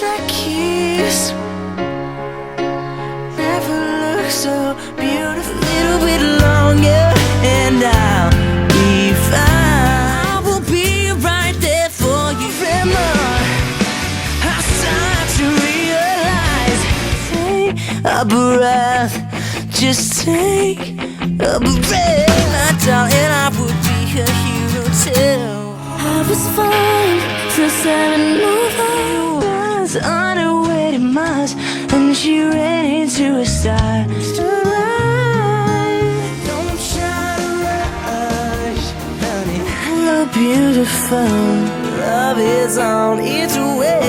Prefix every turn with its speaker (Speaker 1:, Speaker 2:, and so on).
Speaker 1: that kiss never looked so beautiful. A little bit longer and I'll be fine. I will be right there for you. Remember, I start to realize. Take a breath, just take a breath. My darling, I would be a hero too. I was fine till 7 over. Was on her way to Mars, and she ran into a star. Don't try to rush, honey. Look beautiful, love is on its way.